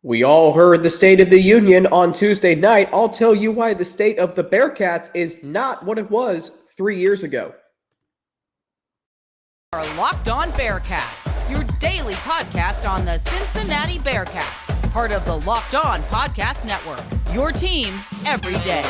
We all heard the State of the Union on Tuesday night. I'll tell you why the state of the Bearcats is not what it was 3 years ago. Are Locked On Bearcats, your daily podcast on the Cincinnati Bearcats, part of the Locked On Podcast Network, your team every day.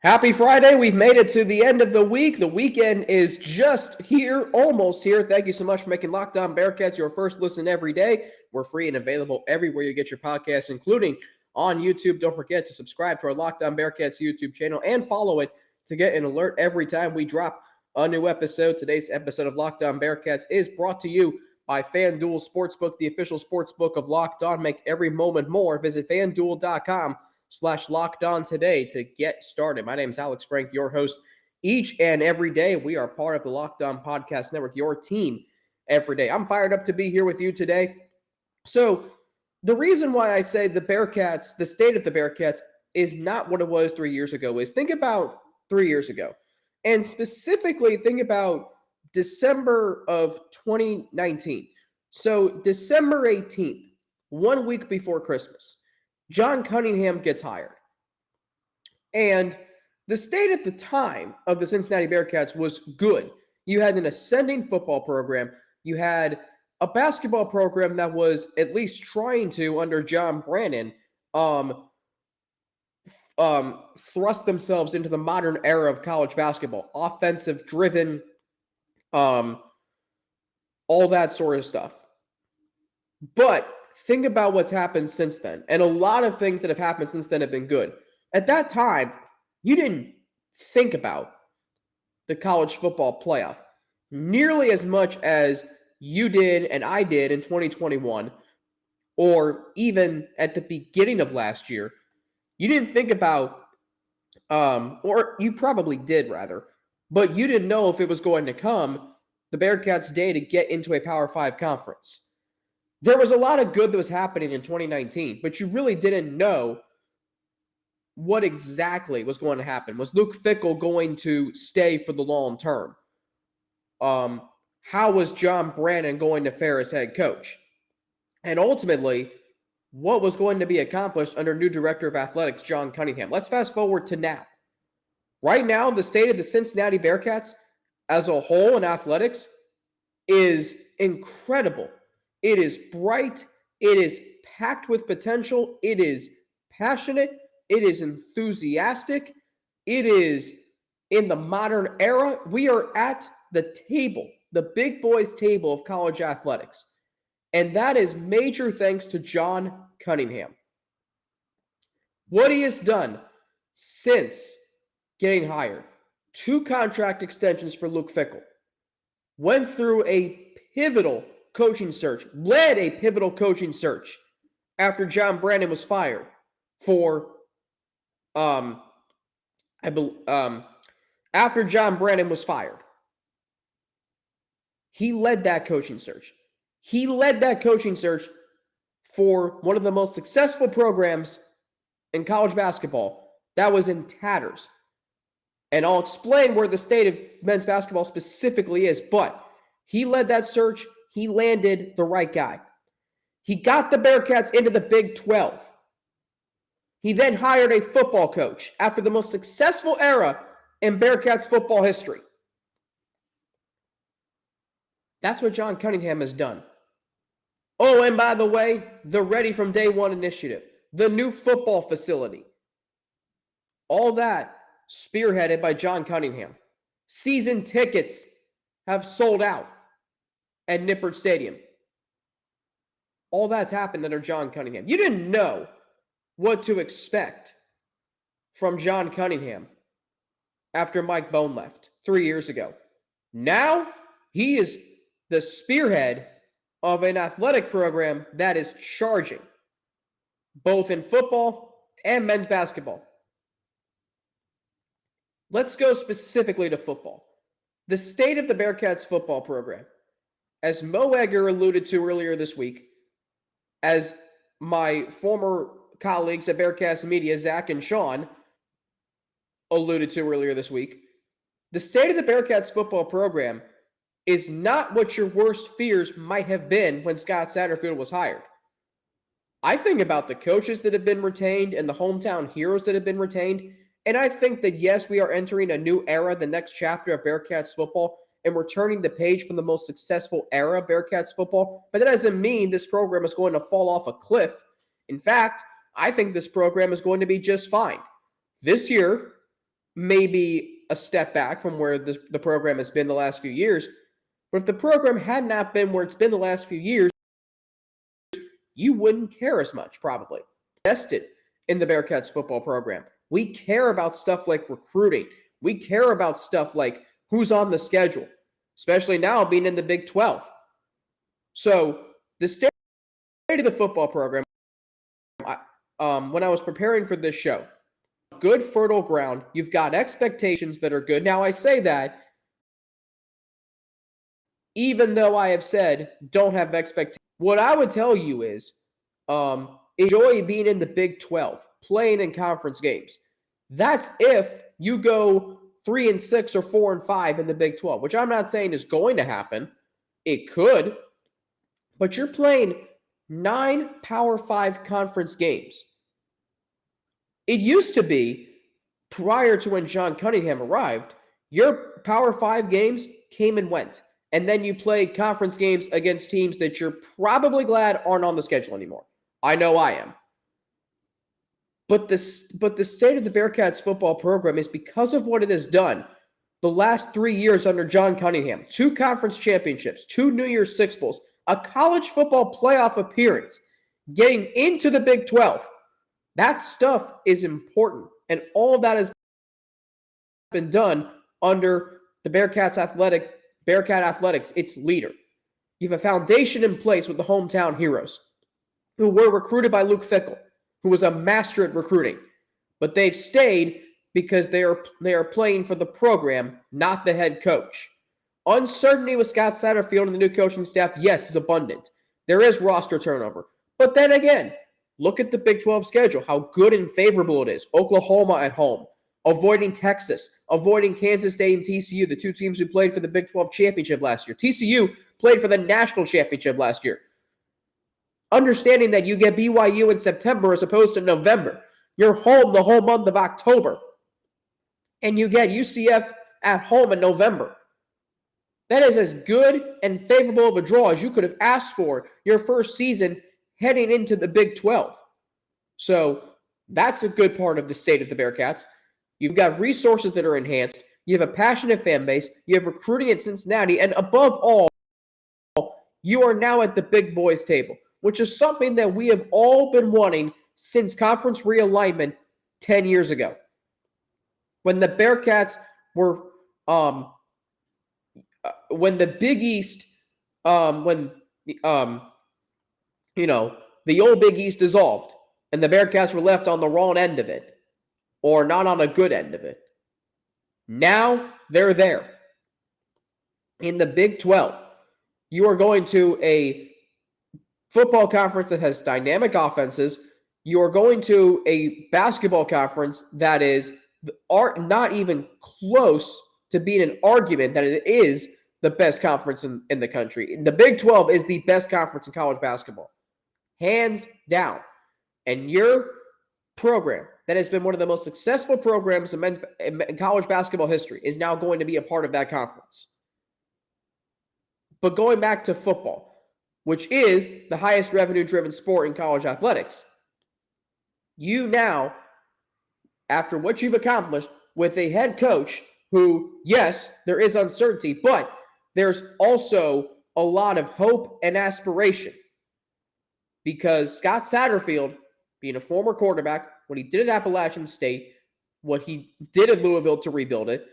Happy Friday. We've made it to the end of the week. The weekend is just here, almost here. Thank you so much for making Locked On Bearcats your first listen every day. We're free and available everywhere you get your podcasts, including on YouTube. Don't forget to subscribe to our Locked On Bearcats YouTube channel and follow it to get an alert every time we drop a new episode. Today's episode of Locked On Bearcats is brought to you by FanDuel Sportsbook, the official sportsbook of Locked On. Make every moment more. Visit FanDuel.com/Locked On today to get started. My name is Alex Frank, your host each and every day. We are part of the Locked On Podcast Network, your team every day. I'm fired up to be here with you today. So the reason why I say the Bearcats, the state of the Bearcats is not what it was 3 years ago is think about 3 years ago. And specifically think about December of 2019. So December 18th, 1 week before Christmas, John Cunningham gets hired. And the state at the time of the Cincinnati Bearcats was good. You had an ascending football program. You had a basketball program that was at least trying to, under John Brannon, thrust themselves into the modern era of college basketball. Offensive driven, all that sort of stuff. But think about what's happened since then. And a lot of things that have happened since then have been good. At that time, you didn't think about the college football playoff nearly as much as you did and I did in 2021, or even at the beginning of last year. You didn't think about, or you probably did rather, but you didn't know if it was going to come the Bearcats' day to get into a Power 5 conference. There was a lot of good that was happening in 2019, but you really didn't know what exactly was going to happen. Was Luke Fickell going to stay for the long term? How was John Brannon going to fare as head coach? And ultimately, what was going to be accomplished under new director of athletics, John Cunningham? Let's fast forward to now. Right now, the state of the Cincinnati Bearcats as a whole in athletics is incredible. It is bright. It is packed with potential. It is passionate. It is enthusiastic. It is in the modern era. We are at the table, the big boys table of college athletics. And that is major thanks to John Cunningham. What he has done since getting hired, 2 contract extensions for Luke Fickell, went through a pivotal coaching search, led a pivotal coaching search after John Brannon was fired for, after John Brannon was fired. He led that coaching search. He led that coaching search for one of the most successful programs in college basketball that was in tatters. And I'll explain where the state of men's basketball specifically is, but he led that search. He landed the right guy. He got the Bearcats into the Big 12. He then hired a football coach after the most successful era in Bearcats football history. That's what John Cunningham has done. Oh, and by the way, the Ready from Day One initiative, the new football facility, all that spearheaded by John Cunningham. Season tickets have sold out at Nippert Stadium. All that's happened under John Cunningham. You didn't know what to expect from John Cunningham after Mike Bone left 3 years ago. Now, he is the spearhead of an athletic program that is charging, both in football and men's basketball. Let's go specifically to football. The state of the Bearcats football program, as Mo Egger alluded to earlier this week, as my former colleagues at Bearcats Media, Zach and Sean, alluded to earlier this week, the state of the Bearcats football program is not what your worst fears might have been when Scott Satterfield was hired. I think about the coaches that have been retained and the hometown heroes that have been retained, and I think that, yes, we are entering a new era, the next chapter of Bearcats football, and we're turning the page from the most successful era of Bearcats football, but that doesn't mean this program is going to fall off a cliff. In fact, I think this program is going to be just fine. This year may be a step back from where the program has been the last few years, but if the program had not been where it's been the last few years, you wouldn't care as much, probably. Invested in the Bearcats football program. We care about stuff like recruiting. We care about stuff like who's on the schedule, especially now being in the Big 12. So the state of the football program, when I was preparing for this show, good fertile ground. You've got expectations that are good. Now, I say that even though I have said don't have expectations. What I would tell you is enjoy being in the Big 12, playing in conference games. That's if you go 3-6 or 4-5 in the Big 12, which I'm not saying is going to happen. It could, but you're playing 9 Power 5 conference games. It used to be, prior to when John Cunningham arrived, your Power 5 games came and went. And then you played conference games against teams that you're probably glad aren't on the schedule anymore. I know I am. But the state of the Bearcats football program is because of what it has done the last 3 years under John Cunningham. 2 conference championships, 2 New Year's Six Bowls, a college football playoff appearance, getting into the Big 12. That stuff is important. And all of that has been done under the Bearcat Athletics, its leader. You have a foundation in place with the hometown heroes who were recruited by Luke Fickell, who was a master at recruiting. But they've stayed because they are playing for the program, not the head coach. Uncertainty with Scott Satterfield and the new coaching staff, yes, is abundant. There is roster turnover. But then again, look at the Big 12 schedule, how good and favorable it is. Oklahoma at home, avoiding Texas, avoiding Kansas State and TCU, the 2 teams who played for the Big 12 championship last year. TCU played for the national championship last year. Understanding that you get BYU in September as opposed to November. You're home the whole month of October. And you get UCF at home in November. That is as good and favorable of a draw as you could have asked for your first season heading into the Big 12. So that's a good part of the state of the Bearcats. You've got resources that are enhanced. You have a passionate fan base. You have recruiting at Cincinnati. And above all, you are now at the big boys table, which is something that we have all been wanting since conference realignment 10 years ago. When the Bearcats were, when the Big East, the old Big East dissolved and the Bearcats were left on the wrong end of it, or not on a good end of it. Now they're there. In the Big 12, you are going to a football conference that has dynamic offenses. You are going to a basketball conference that is not even close to being an argument that it is the best conference in the country. The Big 12 is the best conference in college basketball. Hands down. And your program that has been one of the most successful programs in college basketball history is now going to be a part of that conference. But going back to football, which is the highest revenue-driven sport in college athletics, you now, after what you've accomplished with a head coach who, yes, there is uncertainty, but there's also a lot of hope and aspiration. Because Scott Satterfield, being a former quarterback, what he did at Appalachian State, what he did at Louisville to rebuild it,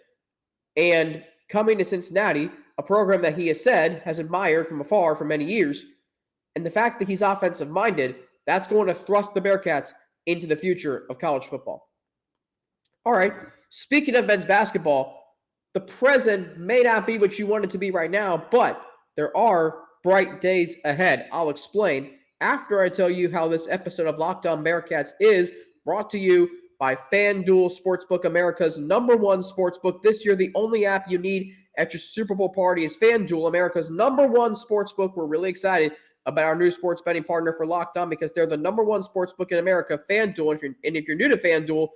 and coming to Cincinnati, a program that he has said has admired from afar for many years, and the fact that he's offensive-minded, that's going to thrust the Bearcats into the future of college football. All right, speaking of men's basketball, the present may not be what you want it to be right now, but there are bright days ahead. I'll explain after I tell you how this episode of Locked On Bearcats is brought to you by FanDuel Sportsbook, America's #1 sportsbook. This year, the only app you need at your Super Bowl party is FanDuel, America's #1 sportsbook. We're really excited about our new sports betting partner for Locked On because they're the #1 sportsbook in America, FanDuel. And if you're new to FanDuel,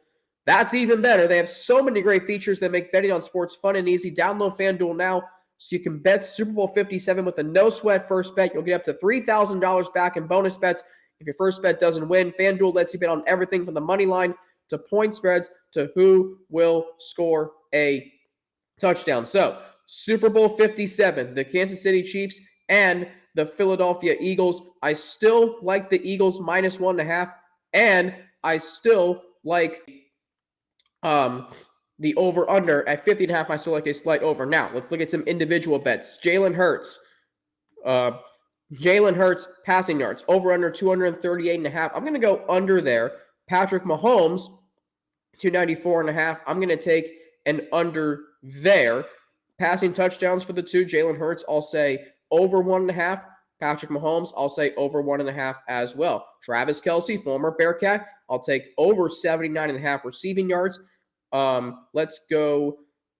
that's even better. They have so many great features that make betting on sports fun and easy. Download FanDuel now so you can bet Super Bowl 57 with a no-sweat first bet. You'll get up to $3,000 back in bonus bets if your first bet doesn't win. FanDuel lets you bet on everything from the money line to point spreads to who will score a touchdown. So, Super Bowl 57, the Kansas City Chiefs and the Philadelphia Eagles. I still like the Eagles -1.5, and I still like the over-under at 50.5. I still like a slight over. Now, let's look at some individual bets. Jalen Hurts passing yards, over-under 238.5. I'm going to go under there. Patrick Mahomes, 294.5. I'm going to take an under there. Passing touchdowns for the two. Jalen Hurts, I'll say over 1.5. Patrick Mahomes, I'll say over 1.5 as well. Travis Kelce, former Bearcat, I'll take over 79.5 receiving yards. Let's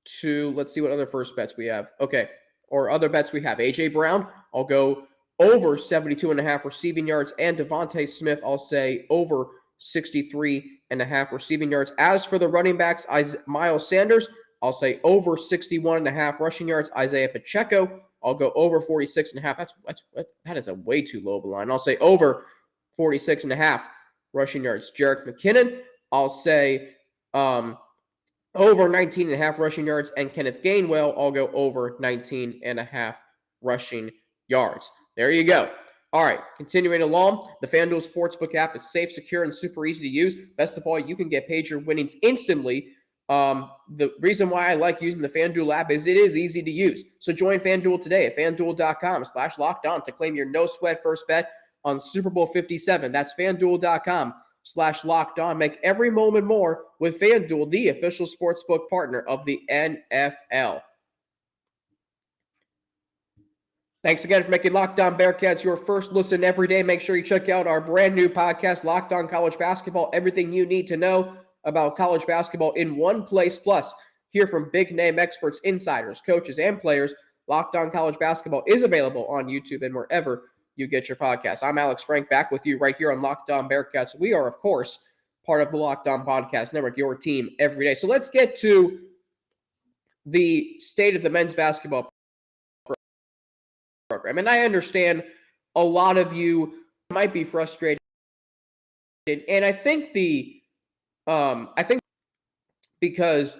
see what other first bets we have. Okay, or other bets we have. A.J. Brown, I'll go over 72.5 receiving yards. And Devontae Smith, I'll say over 63.5 receiving yards. As for the running backs, Miles Sanders, I'll say over 61.5 rushing yards. Isaiah Pacheco, I'll go over 46.5. That is a way too low of a line. I'll say over 46.5 rushing yards. Jerick McKinnon, I'll say over 19.5 rushing yards. And Kenneth Gainwell, I'll go over 19.5 rushing yards. There you go. All right, continuing along, the FanDuel Sportsbook app is safe, secure, and super easy to use. Best of all, you can get paid your winnings instantly. The reason why I like using the FanDuel app is it is easy to use. So join FanDuel today at FanDuel.com/lockedon to claim your no-sweat first bet on Super Bowl 57. That's FanDuel.com/lockedon. Make every moment more with FanDuel, the official sportsbook partner of the NFL. Thanks again for making Locked On Bearcats your first listen every day. Make sure you check out our brand new podcast, Locked On College Basketball. Everything you need to know about college basketball in one place. Plus, hear from big-name experts, insiders, coaches, and players. Locked On College Basketball is available on YouTube and wherever you get your podcasts. I'm Alex Frank, back with you right here on Locked On Bearcats. We are, of course, part of the Locked On Podcast Network, your team every day. So let's get to the state of the men's basketball program. And I understand a lot of you might be frustrated. And I think because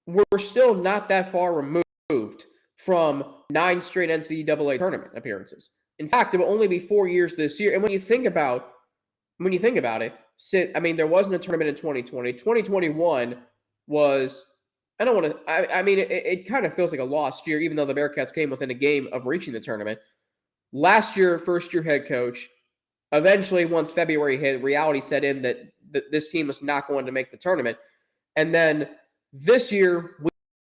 we're still not that far removed from 9 straight NCAA tournament appearances. In fact, it will only be 4 years this year. And when you think about it, there wasn't a tournament in 2020. 2021 was, it kind of feels like a lost year, even though the Bearcats came within a game of reaching the tournament. Last year, first-year head coach. Eventually, once February hit, reality set in that this team was not going to make the tournament. And then this year,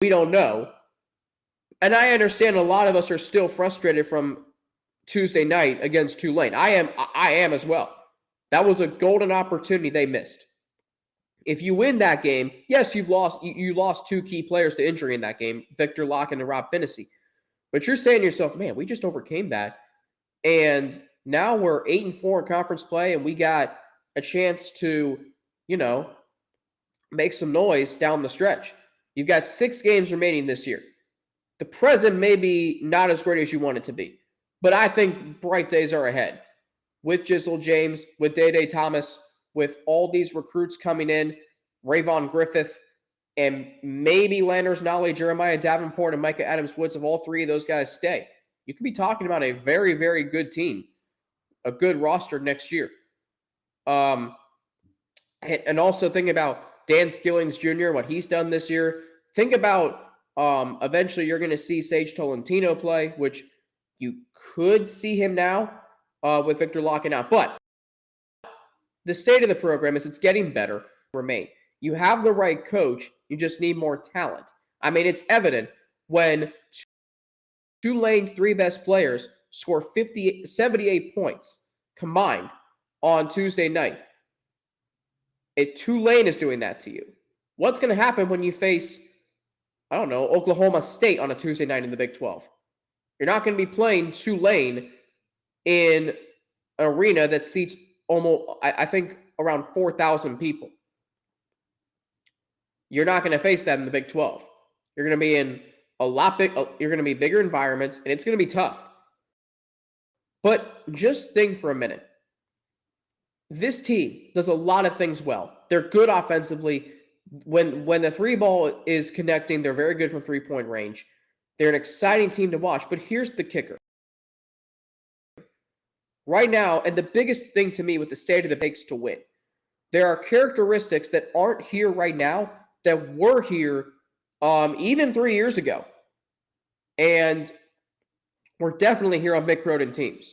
we don't know. And I understand a lot of us are still frustrated from Tuesday night against Tulane. I am as well. That was a golden opportunity they missed. If you win that game, yes, you lost 2 key players to injury in that game, Victor Locken and Rob Finney. But you're saying to yourself, man, we just overcame that. And now we're 8-4 in conference play, and we got a chance to, make some noise down the stretch. You've got 6 games remaining this year. The present may be not as great as you want it to be, but I think bright days are ahead. With Jizzle James, with Day Thomas, with all these recruits coming in, Rayvon Griffith, and maybe Landers Nolley, Jeremiah Davenport, and Micah Adams-Woods, if all 3 of those guys stay, you could be talking about a very, very good team, a good roster next year. And also think about Dan Skillings Jr., what he's done this year. Think about eventually you're going to see Sage Tolentino play, which you could see him now with Victor Locken out. But the state of the program is it's getting better. Remain. You have the right coach. You just need more talent. It's evident when Tulane's 3 best players score 78 points combined on Tuesday night. Tulane is doing that to you. What's going to happen when you face, I don't know, Oklahoma State on a Tuesday night in the Big 12? You're not going to be playing Tulane in an arena that seats almost, I think, around 4,000 people. You're not going to face that in the Big 12. You're going to be in you're going to be bigger environments, and it's going to be tough. But just think for a minute. This team does a lot of things well. They're good offensively. When the three ball is connecting, they're very good from three-point range. They're an exciting team to watch. But here's the kicker. Right now, and the biggest thing to me with the state of the takes to win, there are characteristics that aren't here right now that were here even 3 years ago. And we're definitely here on Mick Cronin teams.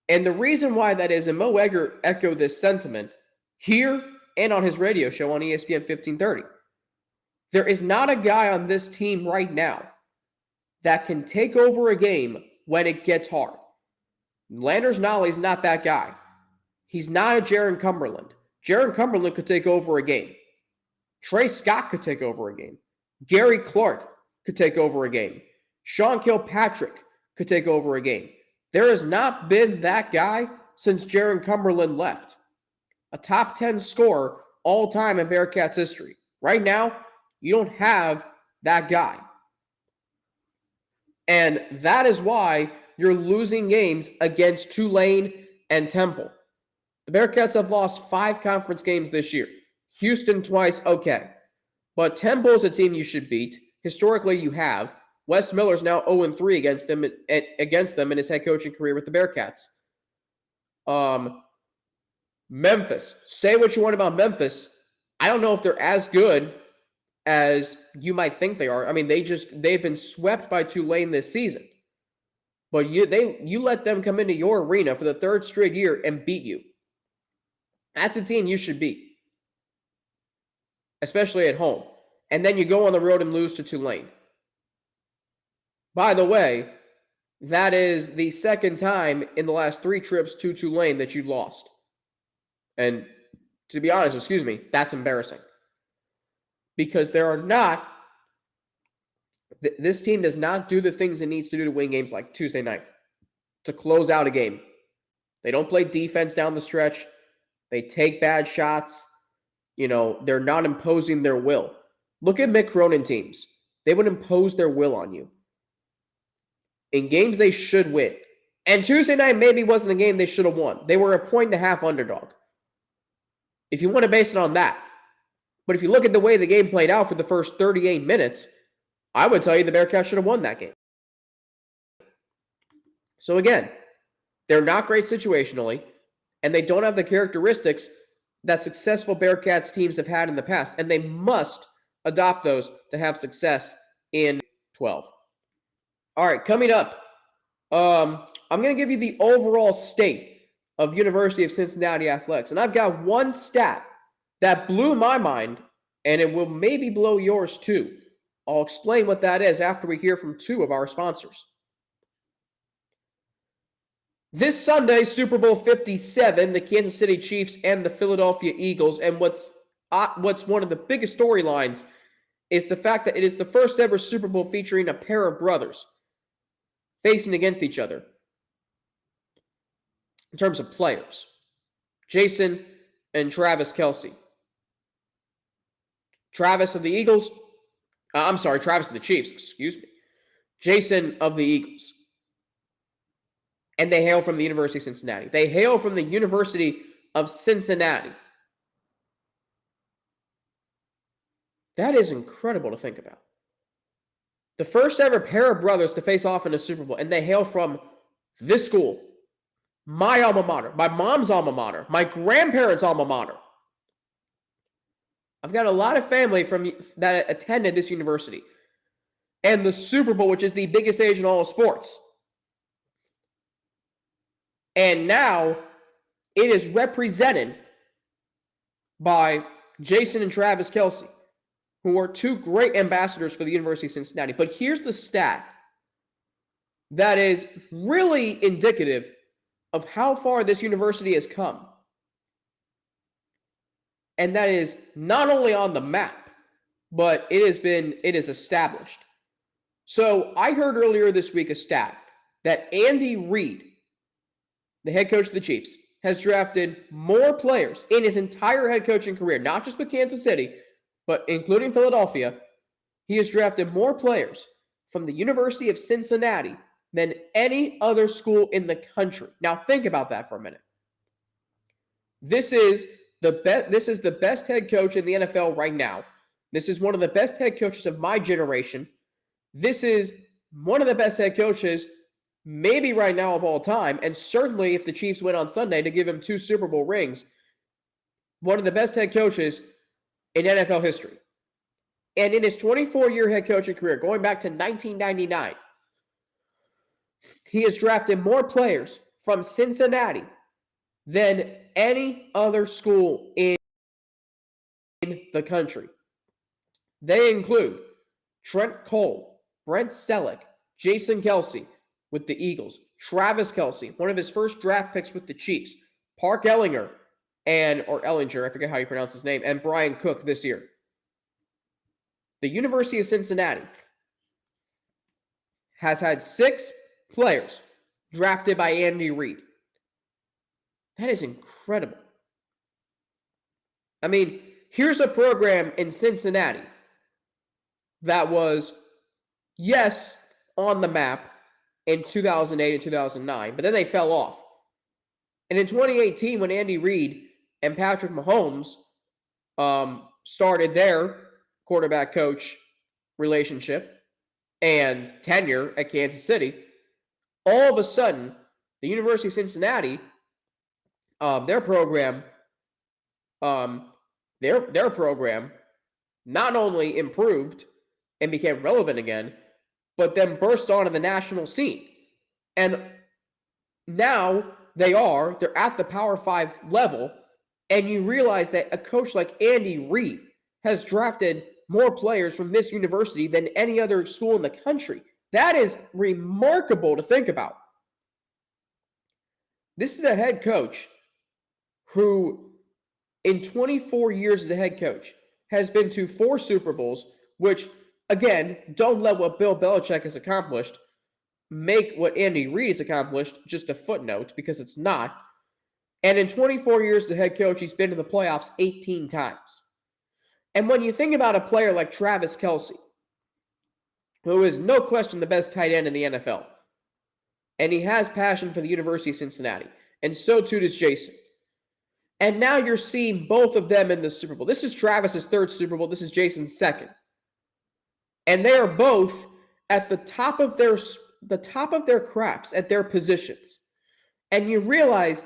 And the reason why that is, and Mo Egger echoed this sentiment here and on his radio show on ESPN 1530, there is not a guy on this team right now that can take over a game when it gets hard. Landers Nolley's not that guy. He's not a Jaron Cumberland. Jaron Cumberland could take over a game. Trey Scott could take over a game. Gary Clark could take over a game. Sean Kilpatrick could take over a game. There has not been that guy since Jaron Cumberland left. A top 10 scorer all time in Bearcats history. Right now, you don't have that guy. And that is why you're losing games against Tulane and Temple. The Bearcats have lost 5 conference games this year. Houston twice, okay. But Temple is a team you should beat. Historically, you have. Wes Miller's now 0-3 against them in his head coaching career with the Bearcats. Memphis. Say what you want about Memphis. I don't know if they're as good as you might think they are. I mean, they've been swept by Tulane this season. But you let them come into your arena for the 3rd straight year and beat you. That's a team you should beat, especially at home. And then you go on the road and lose to Tulane. By the way, that is the 2nd time in the last 3 trips to Tulane that you've lost. And to be honest, that's embarrassing. Because this team does not do the things it needs to do to win games like Tuesday night, to close out a game. They don't play defense down the stretch. They take bad shots. They're not imposing their will. Look at Mick Cronin teams. They would impose their will on you in games they should win. And Tuesday night maybe wasn't a game they should have won. They were a 1.5 underdog. If you want to base it on that. But if you look at the way the game played out for the first 38 minutes, I would tell you the Bearcats should have won that game. So again, they're not great situationally, and they don't have the characteristics that successful Bearcats teams have had in the past, and they must adopt those to have success in 12. All right, coming up, I'm going to give you the overall state of University of Cincinnati athletics, and I've got one stat that blew my mind, and it will maybe blow yours too. I'll explain what that is after we hear from 2 of our sponsors. This Sunday, Super Bowl 57, the Kansas City Chiefs and the Philadelphia Eagles, and what's one of the biggest storylines is the fact that it is the first ever Super Bowl featuring a pair of brothers facing against each other in terms of players. Jason and Travis Kelce. Travis of the Eagles. Travis of the Chiefs, Jason of the Eagles. And they hail from the University of Cincinnati. They hail from the University of Cincinnati. That is incredible to think about. The first ever pair of brothers to face off in a Super Bowl, and they hail from this school, my alma mater, my mom's alma mater, my grandparents' alma mater. I've got a lot of family that attended this university. And the Super Bowl, which is the biggest stage in all of sports. And now it is represented by Jason and Travis Kelce, who are 2 great ambassadors for the University of Cincinnati. But here's the stat that is really indicative of how far this university has come. And that is not only on the map, but it is established. So I heard earlier this week a stat that Andy Reid, the head coach of the Chiefs, has drafted more players in his entire head coaching career, not just with Kansas City, but including Philadelphia. He has drafted more players from the University of Cincinnati than any other school in the country. Now think about that for a minute. This is the best head coach in the NFL right now. This is one of the best head coaches of my generation. This is one of the best head coaches maybe right now of all time, and certainly if the Chiefs win on Sunday to give him 2 Super Bowl rings, one of the best head coaches in NFL history. And in his 24-year head coaching career, going back to 1999, he has drafted more players from Cincinnati than any other school in the country. They include Trent Cole, Brent Selleck, Jason Kelce with the Eagles, Travis Kelce, one of his first draft picks with the Chiefs, Park Ellinger, Ellinger, I forget how you pronounce his name, and Brian Cook this year. The University of Cincinnati has had 6 players drafted by Andy Reid. That is incredible. I mean, here's a program in Cincinnati that was, yes, on the map in 2008 and 2009, but then they fell off. And in 2018, when Andy Reid and Patrick Mahomes started their quarterback coach relationship and tenure at Kansas City, all of a sudden, the University of Cincinnati, their program not only improved and became relevant again, but then burst onto the national scene. And now they're at the Power 5 level, and you realize that a coach like Andy Reid has drafted more players from this university than any other school in the country. That is remarkable to think about. This is a head coach who, in 24 years as a head coach, has been to 4 Super Bowls, which, again, don't let what Bill Belichick has accomplished make what Andy Reid has accomplished just a footnote, because it's not. And in 24 years as a head coach, he's been to the playoffs 18 times. And when you think about a player like Travis Kelce, who is no question the best tight end in the NFL, and he has passion for the University of Cincinnati, and so too does Jason. And now you're seeing both of them in the Super Bowl. This is Travis's 3rd Super Bowl. This is Jason's 2nd. And they are both at the top of their crafts, at their positions. And you realize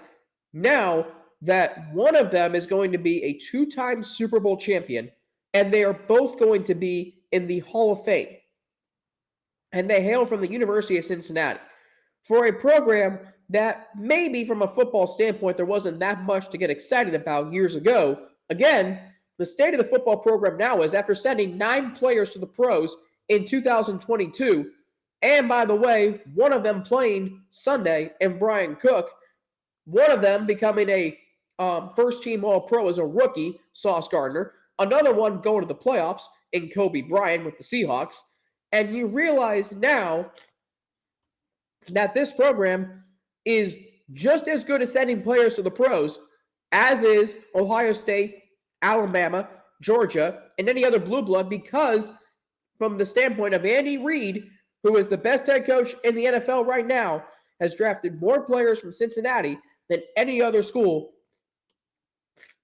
now that one of them is going to be a 2-time Super Bowl champion, and they are both going to be in the Hall of Fame. And they hail from the University of Cincinnati, for a program that maybe from a football standpoint there wasn't that much to get excited about years ago. Again, the state of the football program now is, after sending 9 players to the pros in 2022, and by the way, one of them playing Sunday in Brian Cook, one of them becoming a first-team All-Pro as a rookie, Sauce Gardner, another one going to the playoffs in Kobe Bryant with the Seahawks, and you realize now that this program is just as good at sending players to the pros as is Ohio State, Alabama, Georgia, and any other blue blood, because from the standpoint of Andy Reid, who is the best head coach in the NFL right now, has drafted more players from Cincinnati than any other school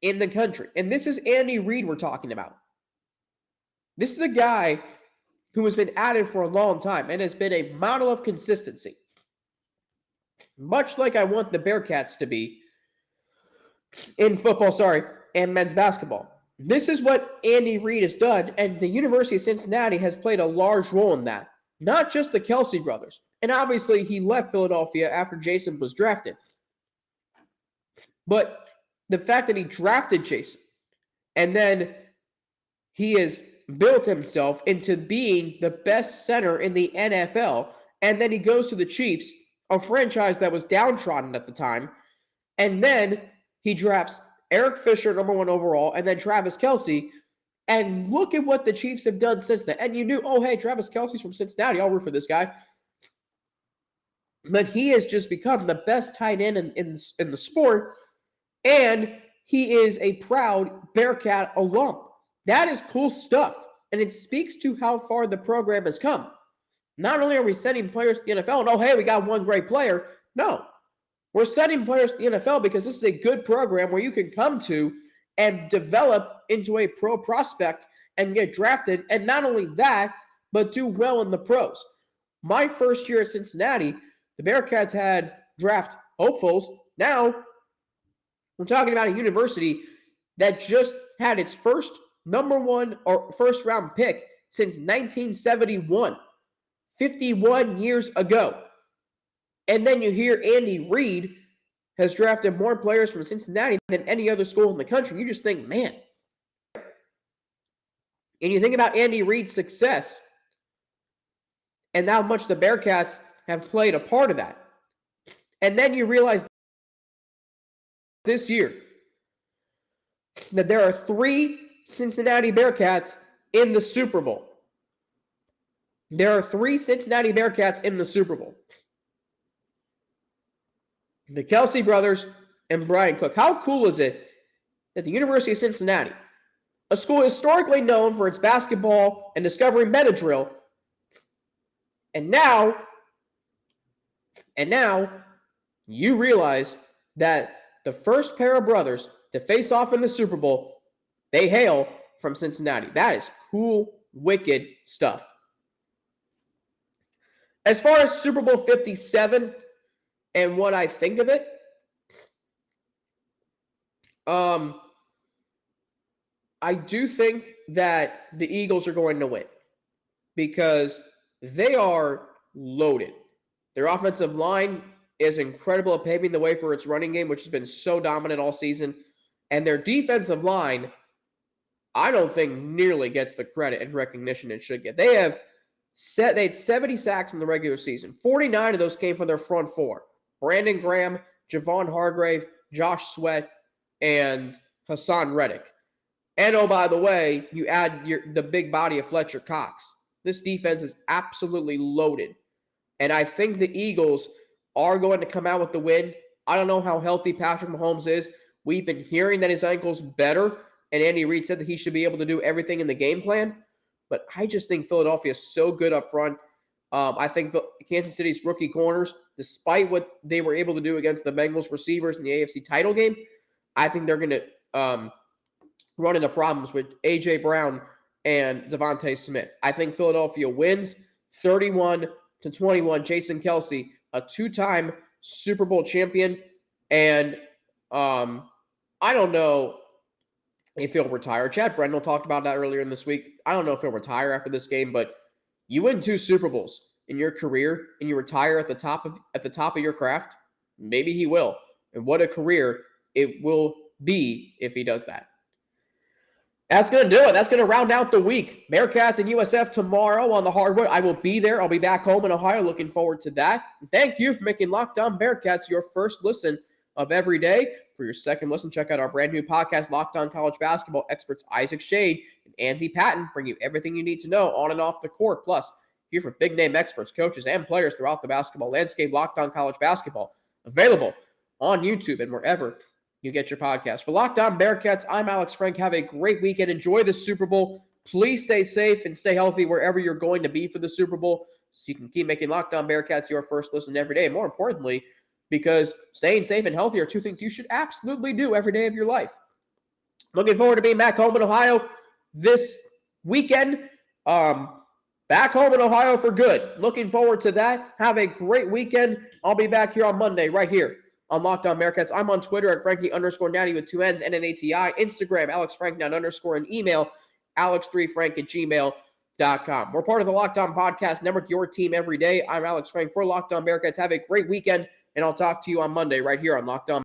in the country. And this is Andy Reid we're talking about. This is a guy who has been at it for a long time and has been a model of consistency, much like I want the Bearcats to be in football, and men's basketball. This is what Andy Reid has done, and the University of Cincinnati has played a large role in that. Not just the Kelce brothers. And obviously, he left Philadelphia after Jason was drafted. But the fact that he drafted Jason, and then he has built himself into being the best center in the NFL, and then he goes to the Chiefs, a franchise that was downtrodden at the time, and then he drafts Eric Fisher, number 1 overall, and then Travis Kelce. And look at what the Chiefs have done since then. And you knew, oh, hey, Travis Kelce's from Cincinnati. I'll root for this guy. But he has just become the best tight end in the sport. And he is a proud Bearcat alum. That is cool stuff. And it speaks to how far the program has come. Not only are we sending players to the NFL, and oh, hey, we got one great player. No, we're sending players to the NFL because this is a good program where you can come to and develop into a pro prospect and get drafted. And not only that, but do well in the pros. My first year at Cincinnati, the Bearcats had draft hopefuls. Now, we're talking about a university that just had its first number 1 or first round pick since 1971, 51 years ago. And then you hear Andy Reid has drafted more players from Cincinnati than any other school in the country. You just think, man. And you think about Andy Reid's success and how much the Bearcats have played a part of that. And then you realize this year that there are 3 Cincinnati Bearcats in the Super Bowl. There are 3 Cincinnati Bearcats in the Super Bowl. The Kelce brothers and Brian Cook. How cool is it that the University of Cincinnati, a school historically known for its basketball and Discovery Meta Drill, and now you realize that the first pair of brothers to face off in the Super Bowl, they hail from Cincinnati. That is cool, wicked stuff. As far as Super Bowl 57 and what I think of it, I do think that the Eagles are going to win because they are loaded. Their offensive line is incredible at paving the way for its running game, which has been so dominant all season. And their defensive line, I don't think nearly gets the credit and recognition it should get. They had 70 sacks in the regular season. 49 of those came from their front 4. Brandon Graham, Javon Hargrave, Josh Sweat, and Hassan Reddick. And oh, by the way, you add the big body of Fletcher Cox. This defense is absolutely loaded. And I think the Eagles are going to come out with the win. I don't know how healthy Patrick Mahomes is. We've been hearing that his ankle's better, and Andy Reid said that he should be able to do everything in the game plan. But I just think Philadelphia is so good up front. I think Kansas City's rookie corners, despite what they were able to do against the Bengals receivers in the AFC title game, I think they're going to run into problems with A.J. Brown and Devontae Smith. I think Philadelphia wins 31-21. Jason Kelce, a 2-time Super Bowl champion, and I don't know if he'll retire. Chad Brendel talked about that earlier in this week. I don't know if he'll retire after this game, but you win 2 Super Bowls in your career and you retire at the top of your craft. Maybe he will. And what a career it will be if he does that. That's going to do it. That's going to round out the week. Bearcats and USF tomorrow on the hardwood. I will be there. I'll be back home in Ohio. Looking forward to that. Thank you for making Locked On Bearcats your first listen of every day. For your second listen, check out our brand new podcast, Locked On College Basketball. Experts Isaac Shade and Andy Patton bring you everything you need to know on and off the court. Plus, hear from big-name experts, coaches, and players throughout the basketball landscape. Locked On College Basketball, available on YouTube and wherever you get your podcast. For Locked On Bearcats, I'm Alex Frank. Have a great weekend. Enjoy the Super Bowl. Please stay safe and stay healthy wherever you're going to be for the Super Bowl so you can keep making Locked On Bearcats your first listen every day. And more importantly, because staying safe and healthy are 2 things you should absolutely do every day of your life. Looking forward to being back home in Ohio this weekend. Back home in Ohio for good. Looking forward to that. Have a great weekend. I'll be back here on Monday right here on Locked On Bearcats. I'm on Twitter at Frankie_Natty with 2 N's, NNATI. Instagram, AlexFrankNow_, and email alex3frank@gmail.com. We're part of the Locked On Podcast Network, your team every day. I'm Alex Frank for Locked On Bearcats. Have a great weekend, and I'll talk to you on Monday right here on Locked On.